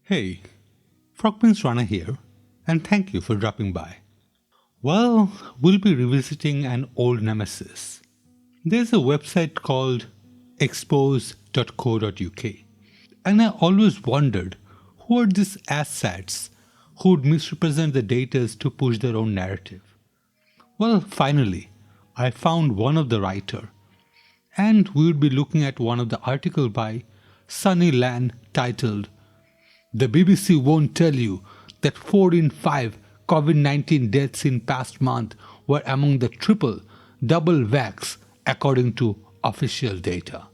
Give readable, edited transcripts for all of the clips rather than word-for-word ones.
Hey, Frogman's Runner here, and thank you for dropping by. Well, we'll be revisiting an old nemesis. There's a website called expose.co.uk, and I always wondered who are these assets who would misrepresent the data to push their own narrative. Well, finally, I found one of the writer, and we would be looking at one of the article by Sunny Lan titled "The BBC won't tell you that 4 in 5 Covid-19 deaths in past month were among the triple, double Vacx according to official data."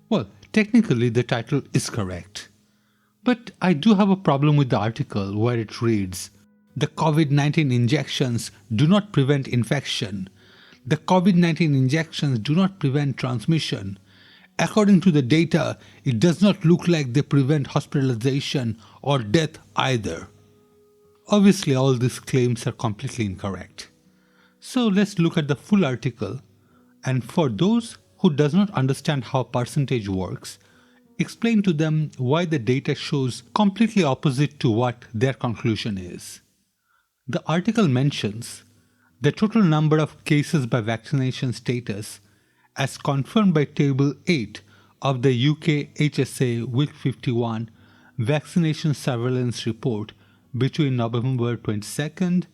Well, technically the title is correct. But I do have a problem with the article where it reads, "The Covid-19 injections do not prevent infection. The Covid-19 injections do not prevent transmission. According to the data, it does not look like they prevent hospitalization or death either." Obviously, all these claims are completely incorrect. So let's look at the full article, and for those who does not understand how percentage works, explain to them why the data shows completely opposite to what their conclusion is. The article mentions the total number of cases by vaccination status as confirmed by Table 8 of the UK HSA Week 51 Vaccination Surveillance Report between November 22nd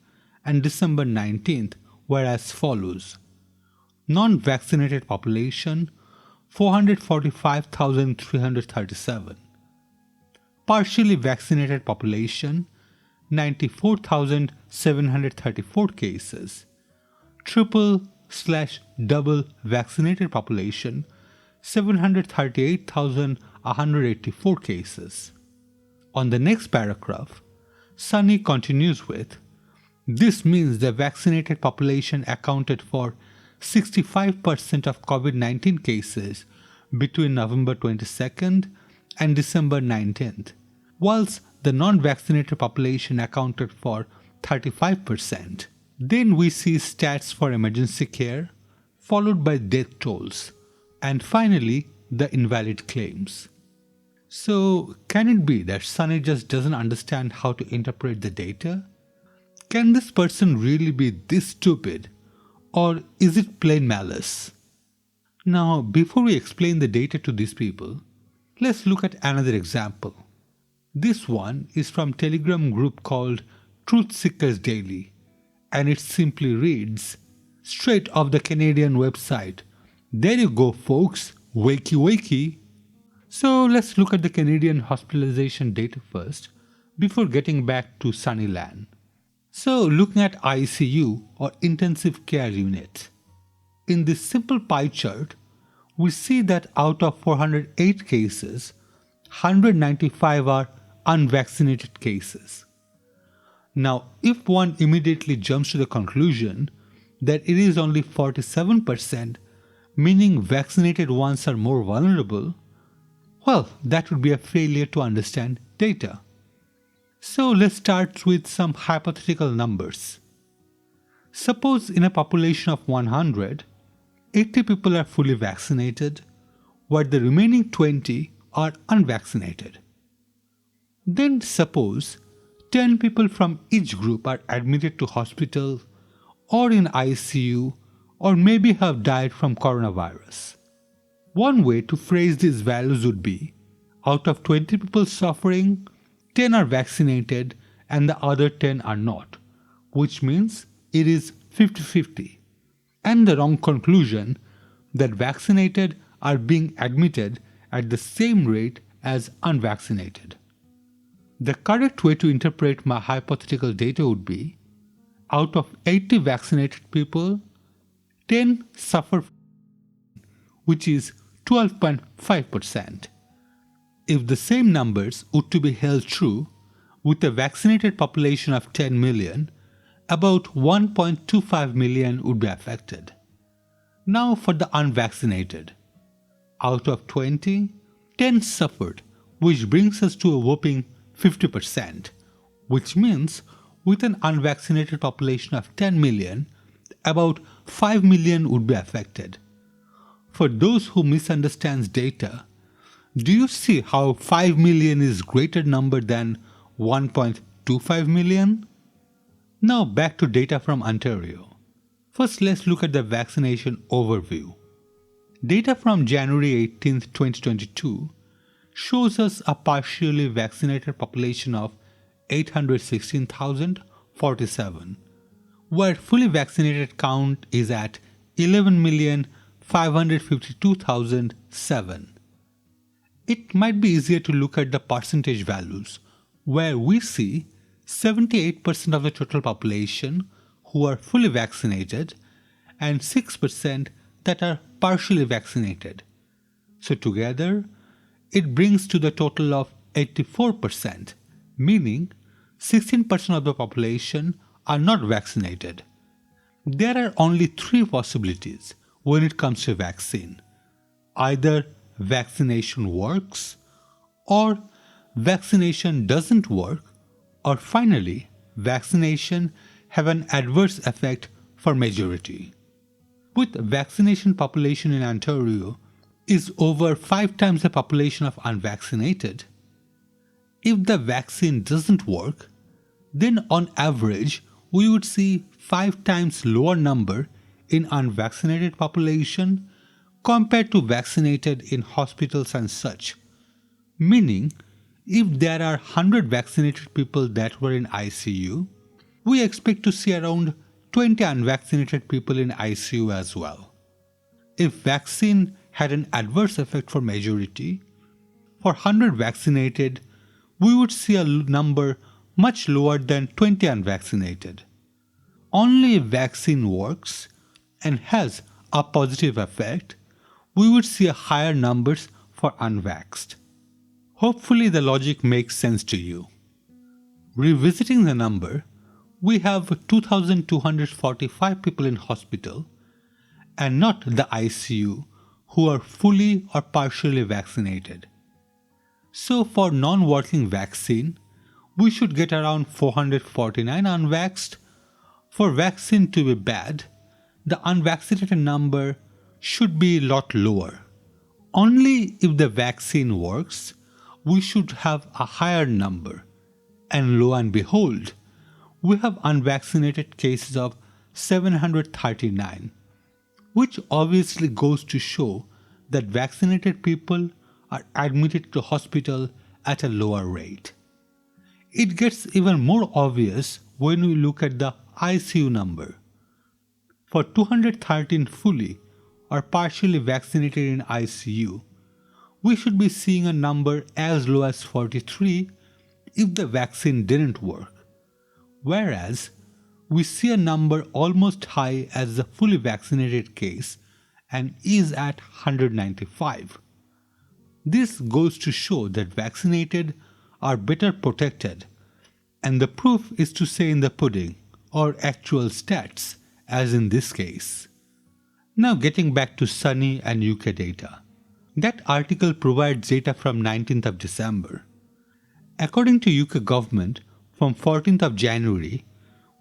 and December 19th were as follows. Non-vaccinated population 445,337. Partially vaccinated population 94,734 cases. Triple/double vaccinated population 738,184 cases. On the next paragraph, Sunny continues with, "This means the vaccinated population accounted for 65% of COVID-19 cases between November 22nd and December 19th, whilst the non-vaccinated population accounted for 35%. Then we see stats for emergency care, followed by death tolls, and finally the invalid claims." So, can it be that Sunny just doesn't understand how to interpret the data? Can this person really be this stupid? Or is it plain malice? Now, before we explain the data to these people, let's look at another example. This one is from a Telegram group called Truth Seekers Daily, and it simply reads, straight off the Canadian website, "There you go folks, wakey wakey." So let's look at the Canadian hospitalisation data first before getting back to Sunny Lan. So looking at ICU or intensive care unit. In this simple pie chart, we see that out of 408 cases, 195 are unvaccinated cases. Now, if one immediately jumps to the conclusion that it is only 47%, meaning vaccinated ones are more vulnerable, well, that would be a failure to understand data. So let's start with some hypothetical numbers. Suppose in a population of 100, 80 people are fully vaccinated, while the remaining 20 are unvaccinated. Then suppose 10 people from each group are admitted to hospital or in ICU or maybe have died from coronavirus. One way to phrase these values would be, out of 20 people suffering, 10 are vaccinated and the other 10 are not, which means it is 50-50. And the wrong conclusion that vaccinated are being admitted at the same rate as unvaccinated. The correct way to interpret my hypothetical data would be, out of 80 vaccinated people, 10 suffer, which is 12.5%. If the same numbers were to be held true, with a vaccinated population of 10 million, about 1.25 million would be affected. Now for the unvaccinated. Out of 20, 10 suffered, which brings us to a whopping 50%, which means with an unvaccinated population of 10 million, about 5 million would be affected. For those who misunderstands data, Do you see how 5 million is greater number than 1.25 million? Now back to data from Ontario. First, let's look at the vaccination overview. Data from January 18, 2022 shows us a partially vaccinated population of 816,047, where fully vaccinated count is at 11,552,007. It might be easier to look at the percentage values, where we see 78% of the total population who are fully vaccinated and 6% that are partially vaccinated. So together, it brings to the total of 84%, meaning 16% of the population are not vaccinated. There are only three possibilities when it comes to vaccine. Either vaccination works, or vaccination doesn't work, or finally, vaccination have an adverse effect for majority. With vaccination population in Ontario is over 5 times the population of unvaccinated, if the vaccine doesn't work, then on average we would see 5 times lower number in unvaccinated population compared to vaccinated in hospitals and such. Meaning, if there are 100 vaccinated people that were in ICU, we expect to see around 20 unvaccinated people in ICU as well. If vaccine had an adverse effect for majority, for 100 vaccinated, we would see a number much lower than 20 unvaccinated. Only if vaccine works and has a positive effect, we would see higher numbers for unvaxxed. Hopefully the logic makes sense to you. Revisiting the number, we have 2,245 people in hospital and not the ICU who are fully or partially vaccinated. So for non-working vaccine, we should get around 449 unvaxxed. For vaccine to be bad, the unvaccinated number should be a lot lower. Only if the vaccine works, we should have a higher number. And lo and behold, we have unvaccinated cases of 739, which obviously goes to show that vaccinated people are admitted to hospital at a lower rate. It gets even more obvious when we look at the ICU number. For 213 fully or partially vaccinated in ICU, we should be seeing a number as low as 43 if the vaccine didn't work, whereas we see a number almost high as the fully vaccinated case and is at 195. This goes to show that vaccinated are better protected, and the proof is to say in the pudding, or actual stats, as in this case. Now getting back to Sunny and UK data. That article provides data from 19th of December. According to UK government, from 14th of January,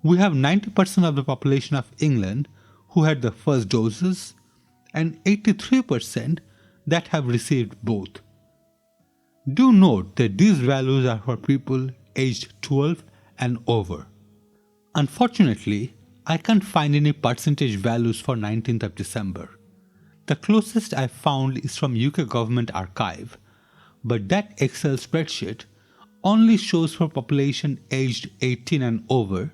we have 90% of the population of England who had the first doses and 83% that have received both. Do note that these values are for people aged 12 and over. Unfortunately, I can't find any percentage values for 19th of December. The closest I found is from UK Government Archive, but that Excel spreadsheet only shows for population aged 18 and over,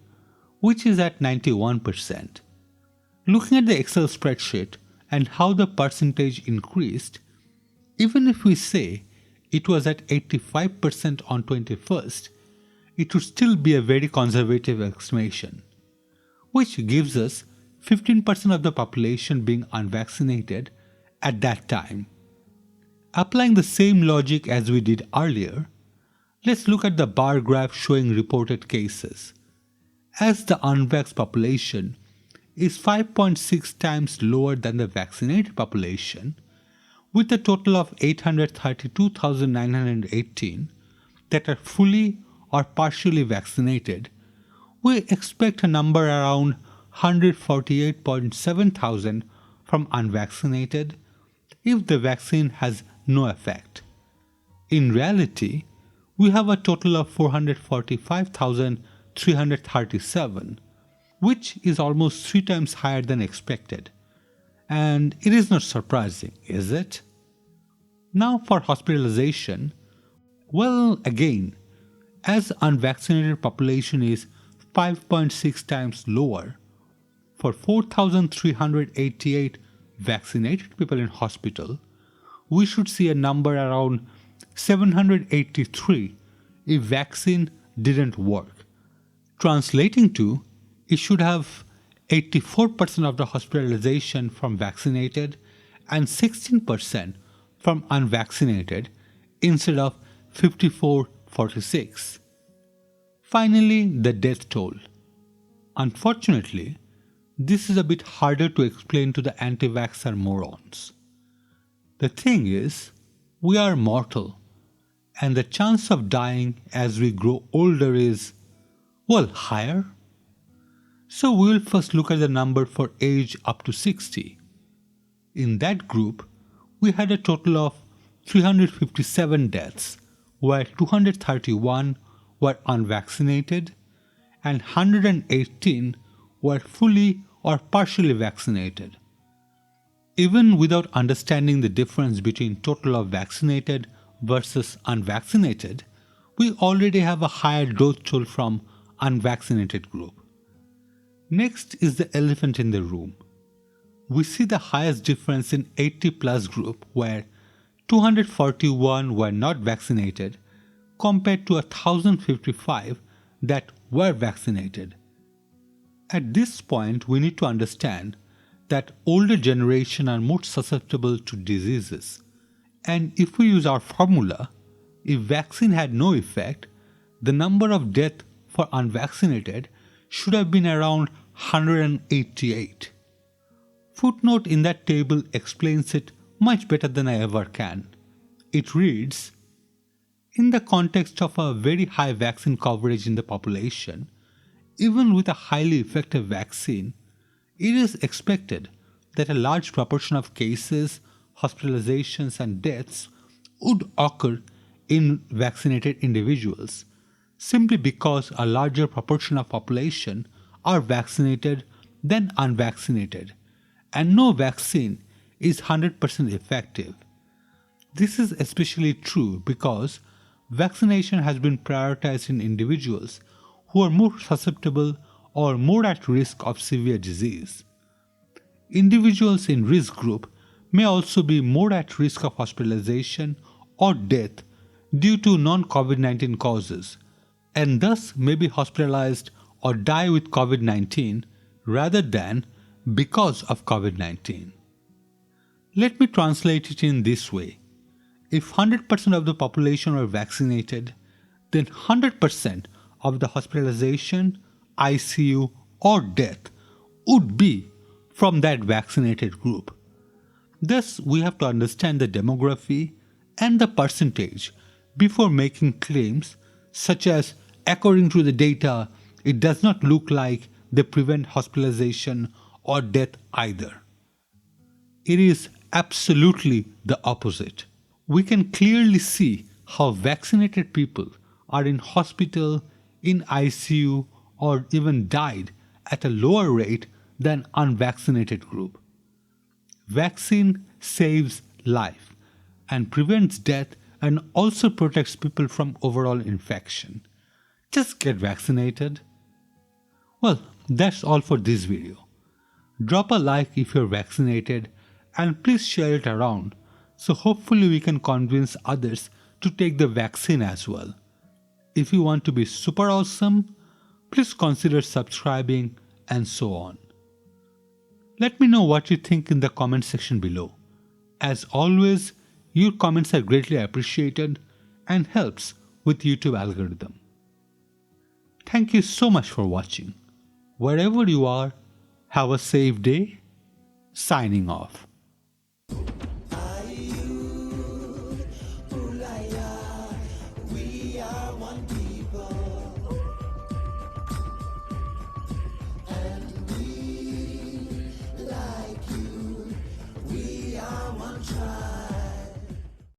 which is at 91%. Looking at the Excel spreadsheet and how the percentage increased, even if we say it was at 85% on 21st, it would still be a very conservative estimation, which gives us 15% of the population being unvaccinated at that time. Applying the same logic as we did earlier, let's look at the bar graph showing reported cases. As the unvaxxed population is 5.6 times lower than the vaccinated population, with a total of 832,918 that are fully or partially vaccinated, we expect a number around 148.7 thousand from unvaccinated if the vaccine has no effect. In reality, we have a total of 445,337, which is almost 3 times higher than expected. And it is not surprising, is it? Now for hospitalization, well, again, as unvaccinated population is 5.6 times lower, for 4,388 vaccinated people in hospital, we should see a number around 783 if vaccine didn't work. Translating to, it should have 84% of the hospitalization from vaccinated and 16% from unvaccinated instead of 54-46. Finally, the death toll. Unfortunately, this is a bit harder to explain to the anti-vaxxer morons. The thing is, we are mortal, and the chance of dying as we grow older is, well, higher. So we will first look at the number for age up to 60. In that group, we had a total of 357 deaths, where 231 were unvaccinated and 118 were fully or partially vaccinated. Even without understanding the difference between total of vaccinated versus unvaccinated, we already have a higher death toll from unvaccinated group. Next is the elephant in the room. We see the highest difference in 80 plus group where 241 were not vaccinated compared to 1,055 that were vaccinated. At this point, we need to understand that older generation are more susceptible to diseases. And if we use our formula, if vaccine had no effect, the number of deaths for unvaccinated should have been around 188. Footnote in that table explains it much better than I ever can. It reads, in the context of a very high vaccine coverage in the population, even with a highly effective vaccine, it is expected that a large proportion of cases, hospitalizations and deaths would occur in vaccinated individuals, simply because a larger proportion of population are vaccinated than unvaccinated, and no vaccine is 100% effective. This is especially true because vaccination has been prioritized in individuals who are more susceptible or more at risk of severe disease. Individuals in risk group may also be more at risk of hospitalization or death due to non-COVID-19 causes, and thus may be hospitalized or die with COVID-19 rather than because of COVID-19. Let me translate it in this way. If 100% of the population were vaccinated, then 100% of the hospitalization, ICU or death would be from that vaccinated group. Thus, we have to understand the demography and the percentage before making claims such as, according to the data, it does not look like they prevent hospitalization or death either. It is absolutely the opposite. We can clearly see how vaccinated people are in hospital, in ICU, or even died at a lower rate than unvaccinated group. Vaccine saves life and prevents death and also protects people from overall infection. Just get vaccinated. Well, that's all for this video. Drop a like if you're vaccinated and please share it around so hopefully we can convince others to take the vaccine as well. If you want to be super awesome, please consider subscribing and so on. Let me know what you think in the comment section below. As always, your comments are greatly appreciated and helps with YouTube algorithm. Thank you so much for watching. Wherever you are, have a safe day. Signing off.